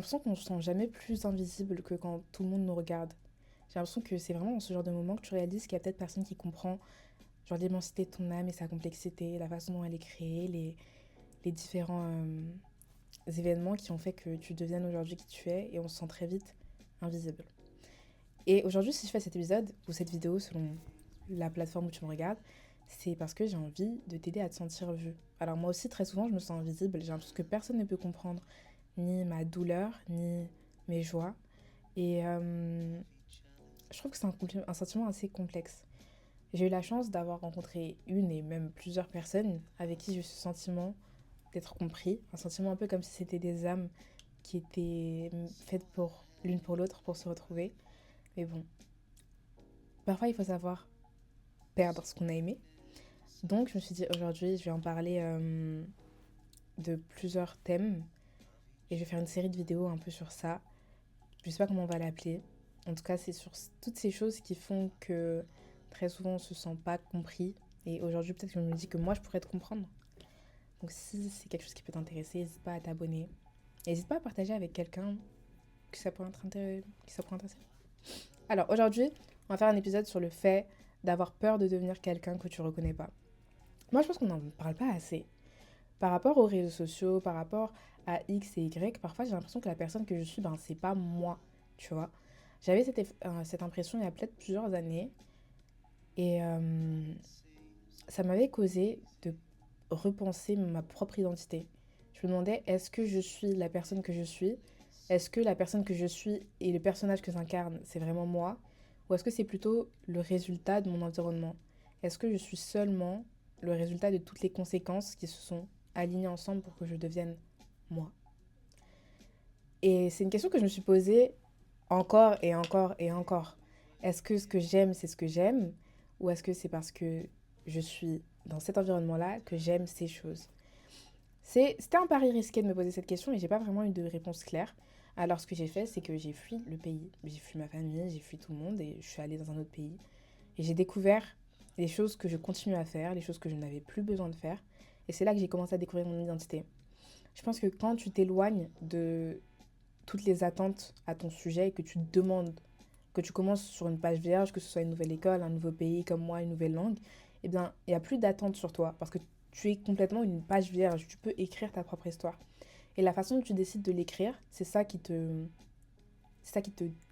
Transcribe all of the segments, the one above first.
L'impression qu'on ne se sent jamais plus invisible que quand tout le monde nous regarde. J'ai l'impression que c'est vraiment dans ce genre de moment que tu réalises qu'il y a peut-être personne qui comprend genre l'immensité de ton âme et sa complexité, la façon dont elle est créée, les différents événements qui ont fait que tu deviennes aujourd'hui qui tu es et on se sent très vite invisible. Et aujourd'hui, si je fais cet épisode ou cette vidéo selon la plateforme où tu me regardes, c'est parce que j'ai envie de t'aider à te sentir vue. Alors moi aussi, très souvent, je me sens invisible. J'ai l'impression que personne ne peut comprendre ni ma douleur, ni mes joies. Et je trouve que c'est un sentiment assez complexe. J'ai eu la chance d'avoir rencontré une et même plusieurs personnes avec qui j'ai eu ce sentiment d'être compris. Un sentiment un peu comme si c'était des âmes qui étaient faites pour l'une pour l'autre pour se retrouver. Mais bon, parfois il faut savoir perdre ce qu'on a aimé. Donc je me suis dit aujourd'hui je vais en parler de plusieurs thèmes et je vais faire une série de vidéos un peu sur ça. Je sais pas comment on va l'appeler. En tout cas, c'est sur toutes ces choses qui font que très souvent on se sent pas compris. Et aujourd'hui, peut-être que je me dis que moi je pourrais te comprendre. Donc si c'est quelque chose qui peut t'intéresser, n'hésite pas à t'abonner. N'hésite pas à partager avec quelqu'un qui ça pourrait intéresser. Alors aujourd'hui, on va faire un épisode sur le fait d'avoir peur de devenir quelqu'un que tu reconnais pas. Moi, je pense qu'on n'en parle pas assez. Par rapport aux réseaux sociaux, par rapport à X et Y, parfois j'ai l'impression que la personne que je suis, ben c'est pas moi, tu vois. J'avais cette impression il y a peut-être plusieurs années et ça m'avait causé de repenser ma propre identité. Je me demandais, est-ce que je suis la personne que je suis? Est-ce que la personne que je suis et le personnage que j'incarne, c'est vraiment moi? Ou est-ce que c'est plutôt le résultat de mon environnement? Est-ce que je suis seulement le résultat de toutes les conséquences qui se sont alignées ensemble pour que je devienne moi? Et c'est une question que je me suis posée encore et encore et encore. Est-ce que ce que j'aime, c'est ce que j'aime? Ou est-ce que c'est parce que je suis dans cet environnement-là que j'aime ces choses? C'était un pari risqué de me poser cette question et j'ai pas vraiment eu de réponse claire. Alors ce que j'ai fait, c'est que j'ai fui le pays. J'ai fui ma famille, j'ai fui tout le monde et je suis allée dans un autre pays. Et j'ai découvert les choses que je continue à faire, les choses que je n'avais plus besoin de faire. Et c'est là que j'ai commencé à découvrir mon identité. Je pense que quand tu t'éloignes de toutes les attentes à ton sujet et que tu te demandes, que tu commences sur une page vierge, que ce soit une nouvelle école, un nouveau pays comme moi, une nouvelle langue, eh bien, il n'y a plus d'attente sur toi parce que tu es complètement une page vierge. Tu peux écrire ta propre histoire. Et la façon dont tu décides de l'écrire, c'est ça qui te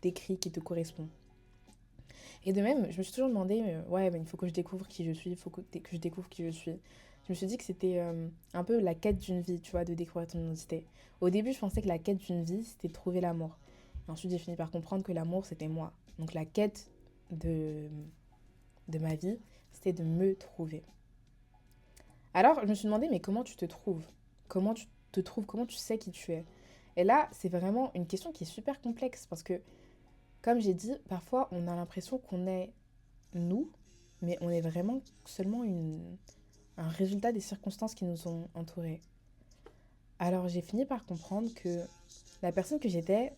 décrit, qui te correspond. Et de même, je me suis toujours demandé, ouais, ben, il faut que je découvre qui je suis, il faut que je découvre qui je suis. Je me suis dit que c'était un peu la quête d'une vie, tu vois, de découvrir ton identité. Au début, je pensais que la quête d'une vie, c'était de trouver l'amour. Et ensuite, j'ai fini par comprendre que l'amour, c'était moi. Donc la quête de, de ma vie, c'était de me trouver. Alors, je me suis demandé, mais comment tu te trouves? Comment tu te trouves? Comment tu sais qui tu es? Et là, c'est vraiment une question qui est super complexe parce que, comme j'ai dit, parfois, on a l'impression qu'on est nous, mais on est vraiment seulement un résultat des circonstances qui nous ont entourés. Alors, j'ai fini par comprendre que la personne que j'étais,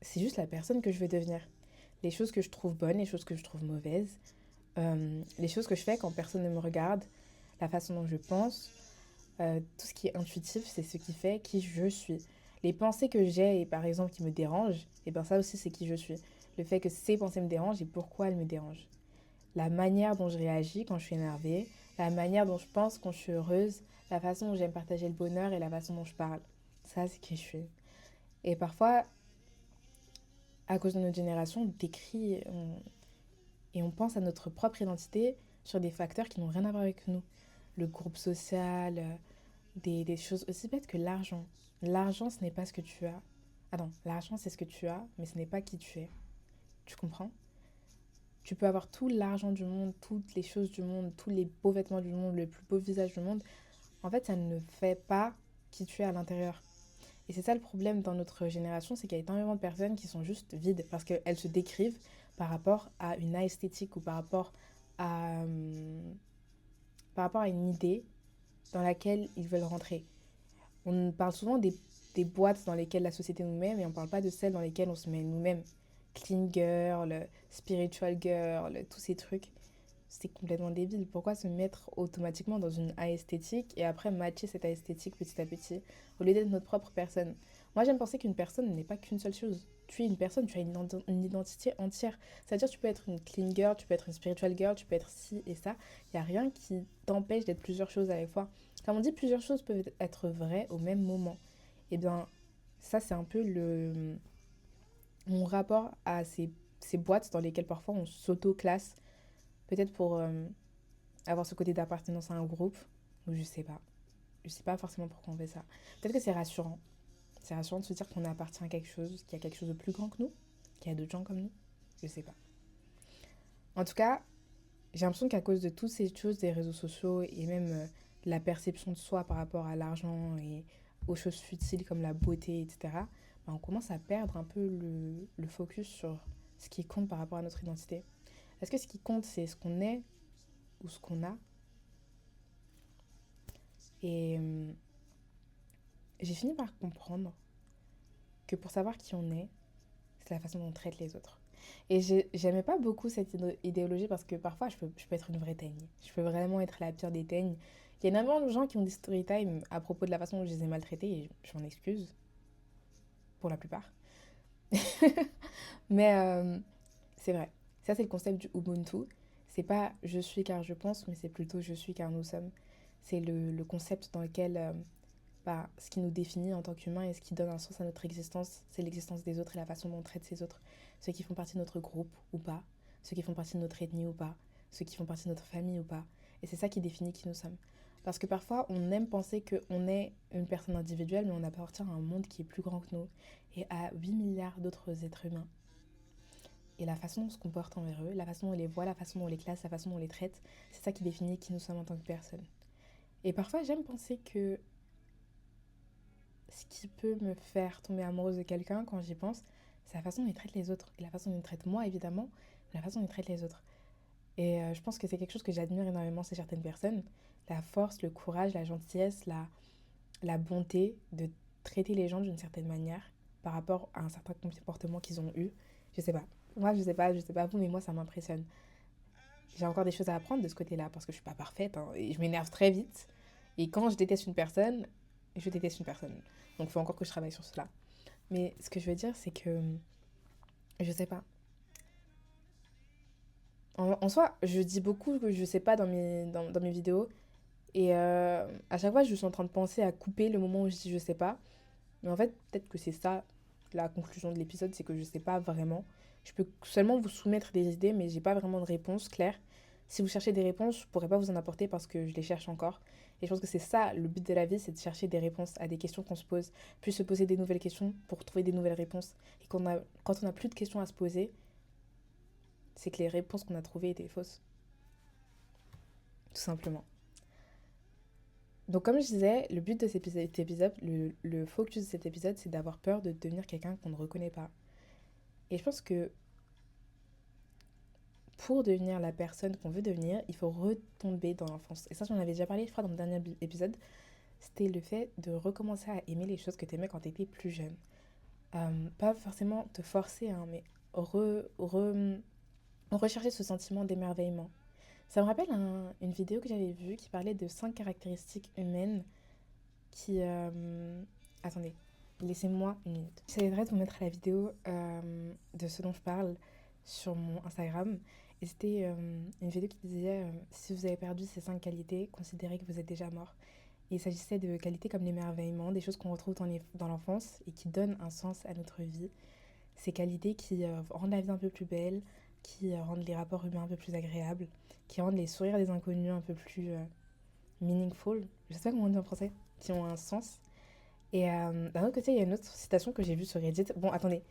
c'est juste la personne que je vais devenir. Les choses que je trouve bonnes, les choses que je trouve mauvaises, les choses que je fais quand personne ne me regarde, la façon dont je pense, tout ce qui est intuitif, c'est ce qui fait qui je suis. Les pensées que j'ai, et par exemple, qui me dérangent, et bien ça aussi, c'est qui je suis. Le fait que ces pensées me dérangent et pourquoi elles me dérangent. La manière dont je réagis quand je suis énervée, la manière dont je pense quand je suis heureuse, la façon dont j'aime partager le bonheur et la façon dont je parle. Ça, c'est qui je suis. Et parfois, à cause de notre génération, on décrit et on pense à notre propre identité sur des facteurs qui n'ont rien à voir avec nous. Le groupe social, des choses aussi bêtes que l'argent. L'argent, ce n'est pas ce que tu as. Ah non, l'argent, c'est ce que tu as, mais ce n'est pas qui tu es. Tu comprends? Tu peux avoir tout l'argent du monde, toutes les choses du monde, tous les beaux vêtements du monde, le plus beau visage du monde. En fait, ça ne fait pas qui tu es à l'intérieur. Et c'est ça le problème dans notre génération, c'est qu'il y a énormément de personnes qui sont juste vides parce qu'elles se décrivent par rapport à une esthétique ou par rapport à une idée dans laquelle ils veulent rentrer. On parle souvent des boîtes dans lesquelles la société nous met, mais on ne parle pas de celles dans lesquelles on se met nous-mêmes. Clean girl, spiritual girl, tous ces trucs. C'est complètement débile. Pourquoi se mettre automatiquement dans une esthétique et après matcher cette esthétique petit à petit au lieu d'être notre propre personne? Moi, j'aime penser qu'une personne n'est pas qu'une seule chose. Tu es une personne, tu as une identité entière. C'est-à-dire, tu peux être une clean girl, tu peux être une spiritual girl, tu peux être ci et ça. Il n'y a rien qui t'empêche d'être plusieurs choses à la fois. Comme on dit, plusieurs choses peuvent être vraies au même moment. Eh bien, ça, c'est un peu mon rapport à ces boîtes dans lesquelles parfois on s'auto-classe, peut-être pour avoir ce côté d'appartenance à un groupe, ou je sais pas. Je sais pas forcément pourquoi on fait ça. Peut-être que c'est rassurant. C'est rassurant de se dire qu'on appartient à quelque chose, qu'il y a quelque chose de plus grand que nous, qu'il y a d'autres gens comme nous. Je sais pas. En tout cas, j'ai l'impression qu'à cause de toutes ces choses des réseaux sociaux et même la perception de soi par rapport à l'argent et aux choses futiles comme la beauté, etc., bah, on commence à perdre un peu le focus sur ce qui compte par rapport à notre identité. Est-ce que ce qui compte, c'est ce qu'on est ou ce qu'on a? Et j'ai fini par comprendre que pour savoir qui on est, c'est la façon dont on traite les autres. Et j'aimais pas beaucoup cette idéologie parce que parfois je peux être une vraie teigne. Je peux vraiment être la pire des teignes. Il y a énormément de gens qui ont des story time à propos de la façon dont je les ai maltraités et je m'en excuse pour la plupart. Mais c'est vrai. Ça, c'est le concept du Ubuntu. C'est pas je suis car je pense, mais c'est plutôt je suis car nous sommes. C'est le concept dans lequel bah, ce qui nous définit en tant qu'humains et ce qui donne un sens à notre existence, c'est l'existence des autres et la façon dont on traite ces autres. Ceux qui font partie de notre groupe ou pas, ceux qui font partie de notre ethnie ou pas, ceux qui font partie de notre famille ou pas. Et c'est ça qui définit qui nous sommes. Parce que parfois, on aime penser qu'on est une personne individuelle, mais on appartient à un monde qui est plus grand que nous et à 8 milliards d'autres êtres humains. Et la façon dont on se comporte envers eux, la façon dont on les voit, la façon dont on les classe, la façon dont on les traite, c'est ça qui définit qui nous sommes en tant que personne. Et parfois, j'aime penser que ce qui peut me faire tomber amoureuse de quelqu'un quand j'y pense, c'est la façon dont il traite les autres. Et la façon dont il traite moi, évidemment, mais la façon dont il traite les autres. Et je pense que c'est quelque chose que j'admire énormément chez certaines personnes. La force, le courage, la gentillesse, la bonté de traiter les gens d'une certaine manière par rapport à un certain comportement qu'ils ont eu. Je sais pas. Moi, je sais pas vous, mais moi, ça m'impressionne. J'ai encore des choses à apprendre de ce côté-là parce que je suis pas parfaite hein, et je m'énerve très vite. Et quand je déteste une personne, je déteste une personne. Donc il faut encore que je travaille sur cela. Mais ce que je veux dire, c'est que je sais pas. En soi, je dis beaucoup que je sais pas dans mes vidéos. Et à chaque fois, je suis en train de penser à couper le moment où je dis je sais pas. Mais en fait, peut-être que c'est ça la conclusion de l'épisode, c'est que je sais pas vraiment. Je peux seulement vous soumettre des idées, mais j'ai pas vraiment de réponse claire. Si vous cherchez des réponses, je pourrais pas vous en apporter parce que je les cherche encore. Et je pense que c'est ça le but de la vie, c'est de chercher des réponses à des questions qu'on se pose, puis se poser des nouvelles questions pour trouver des nouvelles réponses. Et quand on a plus de questions à se poser, c'est que les réponses qu'on a trouvées étaient fausses, tout simplement. Donc comme je disais, le but de cet épisode, le focus de cet épisode, c'est d'avoir peur de devenir quelqu'un qu'on ne reconnaît pas. Et je pense que pour devenir la personne qu'on veut devenir, il faut retomber dans l'enfance. Et ça, j'en avais déjà parlé, je crois, dans le dernier épisode. C'était le fait de recommencer à aimer les choses que tu aimais quand tu étais plus jeune. Pas forcément te forcer, hein, mais rechercher ce sentiment d'émerveillement. Ça me rappelle une vidéo que j'avais vue qui parlait de 5 caractéristiques humaines qui... Attendez, laissez-moi une minute. J'essaierai de vous mettre la vidéo de ce dont je parle sur mon Instagram. Et c'était une vidéo qui disait si vous avez perdu ces 5 qualités, considérez que vous êtes déjà mort. Et il s'agissait de qualités comme l'émerveillement, des choses qu'on retrouve dans l'enfance et qui donnent un sens à notre vie. Ces qualités qui rendent la vie un peu plus belle, qui rendent les rapports humains un peu plus agréables, qui rendent les sourires des inconnus un peu plus meaningful. Je sais pas comment on dit en français, qui ont un sens. Et d'un autre côté, il y a une autre citation que j'ai vue sur Reddit. Bon, attendez,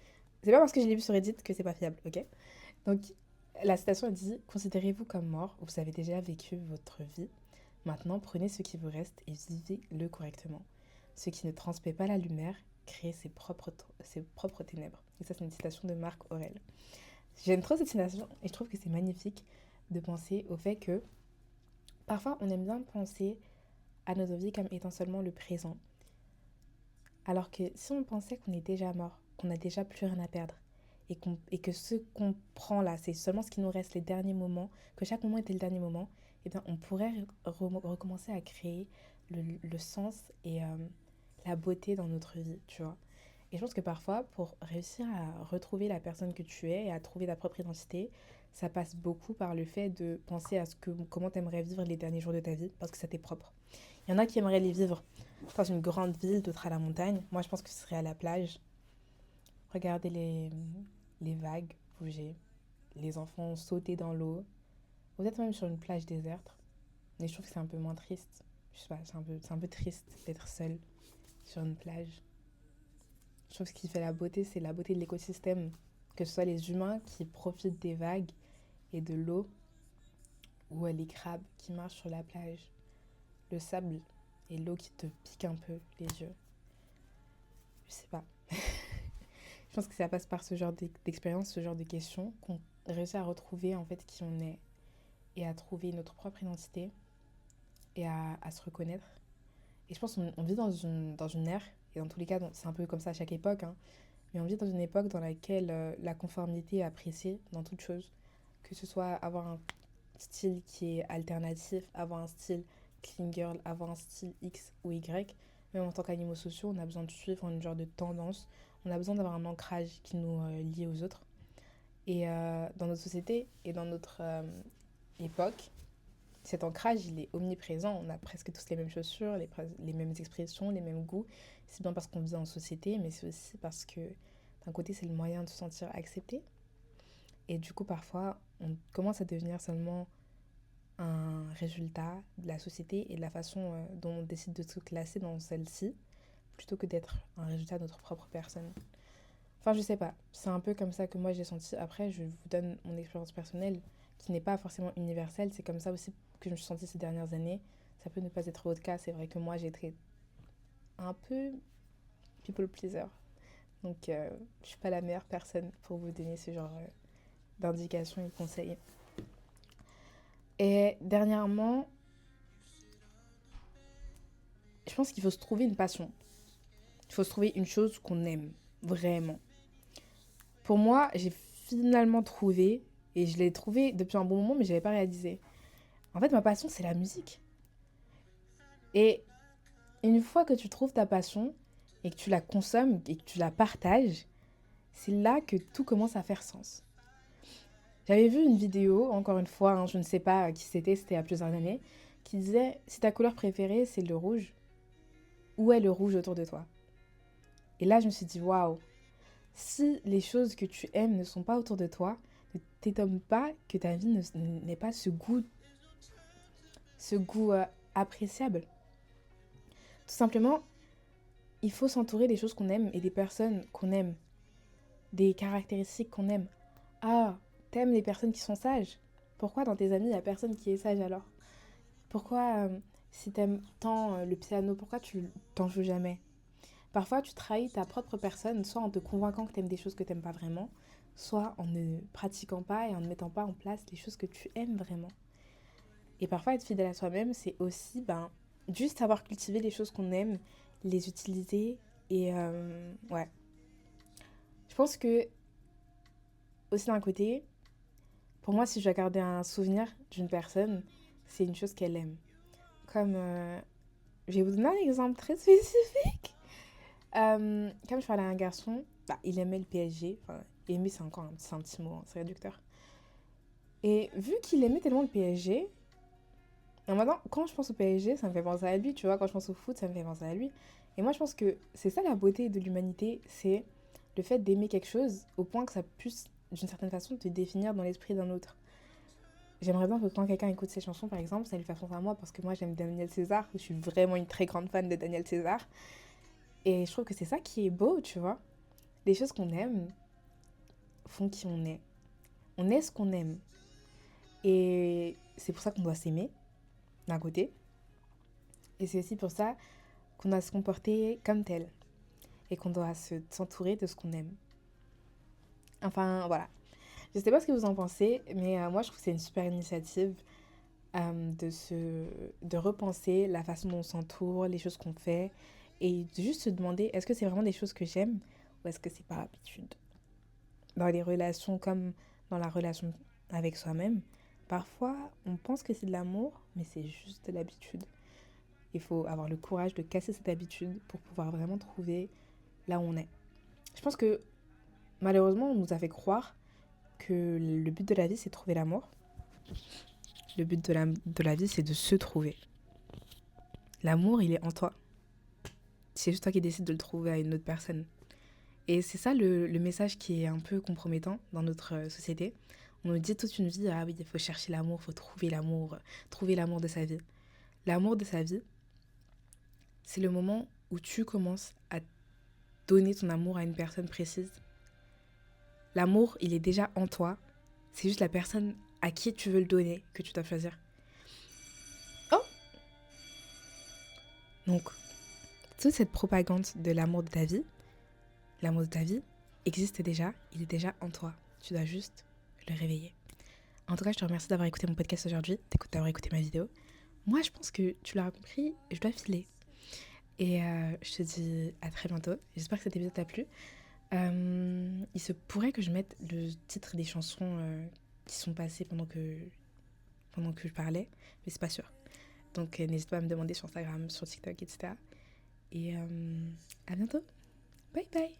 c'est pas parce que je l'ai vue sur Reddit que c'est pas fiable, ok? Donc, la citation elle dit considérez-vous comme mort, vous avez déjà vécu votre vie. Maintenant, prenez ce qui vous reste et vivez-le correctement. Ce qui ne transmet pas la lumière crée ses propres ténèbres. Et ça, c'est une citation de Marc Aurèle. J'aime trop cette citation et je trouve que c'est magnifique de penser au fait que parfois on aime bien penser à notre vie comme étant seulement le présent. Alors que si on pensait qu'on est déjà mort, qu'on n'a déjà plus rien à perdre, et que ce qu'on prend là, c'est seulement ce qui nous reste, les derniers moments, que chaque moment était le dernier moment, eh bien on pourrait recommencer à créer le sens et la beauté dans notre vie, tu vois. Et je pense que parfois, pour réussir à retrouver la personne que tu es et à trouver ta propre identité, ça passe beaucoup par le fait de penser à comment tu aimerais vivre les derniers jours de ta vie, parce que ça t'est propre. Il y en a qui aimeraient les vivre dans une grande ville, d'autres à la montagne. Moi, je pense que ce serait à la plage. Regarder les vagues bouger, les enfants sauter dans l'eau, ou peut-être même sur une plage déserte. Mais je trouve que c'est un peu moins triste. Je sais pas, c'est un peu triste d'être seul sur une plage. Je trouve que ce qui fait la beauté, c'est la beauté de l'écosystème. Que ce soit les humains qui profitent des vagues et de l'eau, ou les crabes qui marchent sur la plage, le sable et l'eau qui te pique un peu les yeux. Je sais pas. Je pense que ça passe par ce genre d'expérience, ce genre de questions, qu'on réussit à retrouver en fait qui on est et à trouver notre propre identité et à se reconnaître. Et je pense qu'on vit dans une ère, et dans tous les cas, c'est un peu comme ça à chaque époque, hein, mais on vit dans une époque dans laquelle la conformité est appréciée dans toute chose. Que ce soit avoir un style qui est alternatif, avoir un style clean girl, avoir un style X ou Y. Même en tant qu'animaux sociaux, on a besoin de suivre une genre de tendance. On a besoin d'avoir un ancrage qui nous lie aux autres. Et dans notre société et dans notre époque, cet ancrage, il est omniprésent. On a presque tous les mêmes chaussures, les mêmes expressions, les mêmes goûts. C'est bien parce qu'on vit en société, mais c'est aussi parce que d'un côté, c'est le moyen de se sentir accepté. Et du coup, parfois, on commence à devenir seulement un résultat de la société et de la façon dont on décide de se classer dans celle-ci, plutôt que d'être un résultat de notre propre personne. Enfin, je sais pas, c'est un peu comme ça que moi j'ai senti. Après, je vous donne mon expérience personnelle, qui n'est pas forcément universelle. C'est comme ça aussi que je me suis sentie ces dernières années. Ça peut ne pas être votre cas. C'est vrai que moi, j'ai été un peu people pleaser. Donc, je suis pas la meilleure personne pour vous donner ce genre d'indications et de conseils. Et dernièrement, je pense qu'il faut se trouver une passion. Il faut se trouver une chose qu'on aime, vraiment. Pour moi, j'ai finalement trouvé, et je l'ai trouvé depuis un bon moment, mais je n'avais pas réalisé. En fait, ma passion, c'est la musique. Et une fois que tu trouves ta passion, et que tu la consommes, et que tu la partages, c'est là que tout commence à faire sens. J'avais vu une vidéo, encore une fois, hein, je ne sais pas qui c'était il y a plusieurs années, qui disait, si ta couleur préférée, c'est le rouge, où est le rouge autour de toi? Et là, je me suis dit, waouh, si les choses que tu aimes ne sont pas autour de toi, ne t'étonne pas que ta vie n'ait pas ce goût appréciable. Tout simplement, il faut s'entourer des choses qu'on aime et des personnes qu'on aime, des caractéristiques qu'on aime. Ah, t'aimes les personnes qui sont sages? Pourquoi dans tes amis, il n'y a personne qui est sage alors? Pourquoi, si t'aimes tant le piano, pourquoi tu t'en joues jamais? Parfois, tu trahis ta propre personne, soit en te convainquant que t'aimes des choses que t'aimes pas vraiment, soit en ne pratiquant pas et en ne mettant pas en place les choses que tu aimes vraiment. Et parfois, être fidèle à soi-même, c'est aussi juste savoir cultiver les choses qu'on aime, les utiliser. Et ouais, je pense que aussi d'un côté, pour moi, si je dois garder un souvenir d'une personne, c'est une chose qu'elle aime. Comme, je vais vous donner un exemple très spécifique. Comme je parlais à un garçon, il aimait le PSG. Enfin, aimer, c'est encore c'est un petit mot, hein, c'est réducteur. Et vu qu'il aimait tellement le PSG, et maintenant, quand je pense au PSG, ça me fait penser à lui, tu vois. Quand je pense au foot, ça me fait penser à lui. Et moi, je pense que c'est ça la beauté de l'humanité, c'est le fait d'aimer quelque chose au point que ça puisse, d'une certaine façon, te définir dans l'esprit d'un autre. J'aimerais bien que quand quelqu'un écoute ces chansons, par exemple, ça lui fasse penser à moi, parce que moi, j'aime Daniel César. Je suis vraiment une très grande fan de Daniel César. Et je trouve que c'est ça qui est beau, tu vois. Les choses qu'on aime font qui on est. On est ce qu'on aime. Et c'est pour ça qu'on doit s'aimer, d'un côté. Et c'est aussi pour ça qu'on doit se comporter comme tel. Et qu'on doit s'entourer de ce qu'on aime. Enfin, voilà. Je sais pas ce que vous en pensez, mais moi, je trouve que c'est une super initiative de repenser la façon dont on s'entoure, les choses qu'on fait, et de juste se demander, est-ce que c'est vraiment des choses que j'aime ou est-ce que c'est par habitude? Dans les relations comme dans la relation avec soi-même, parfois, on pense que c'est de l'amour, mais c'est juste de l'habitude. Il faut avoir le courage de casser cette habitude pour pouvoir vraiment trouver là où on est. Je pense que malheureusement, on nous a fait croire que le but de la vie, c'est de trouver l'amour. Le but de la vie, c'est de se trouver. L'amour, il est en toi. C'est juste toi qui décides de le trouver à une autre personne. Et c'est ça le message qui est un peu compromettant dans notre société. On nous dit toute une vie, ah oui, il faut chercher l'amour, il faut trouver l'amour de sa vie. L'amour de sa vie, c'est le moment où tu commences à donner ton amour à une personne précise. L'amour, il est déjà en toi. C'est juste la personne à qui tu veux le donner que tu dois choisir. Oh! Donc, toute cette propagande de l'amour de ta vie existe déjà, il est déjà en toi. Tu dois juste le réveiller. En tout cas, je te remercie d'avoir écouté mon podcast aujourd'hui, d'avoir écouté ma vidéo. Moi, je pense que tu l'auras compris, je dois filer. Et je te dis à très bientôt. J'espère que cet épisode t'a plu. Il se pourrait que je mette le titre des chansons qui sont passées pendant que je parlais, mais c'est pas sûr. Donc n'hésite pas à me demander sur Instagram, sur TikTok, etc. Et à bientôt. Bye bye.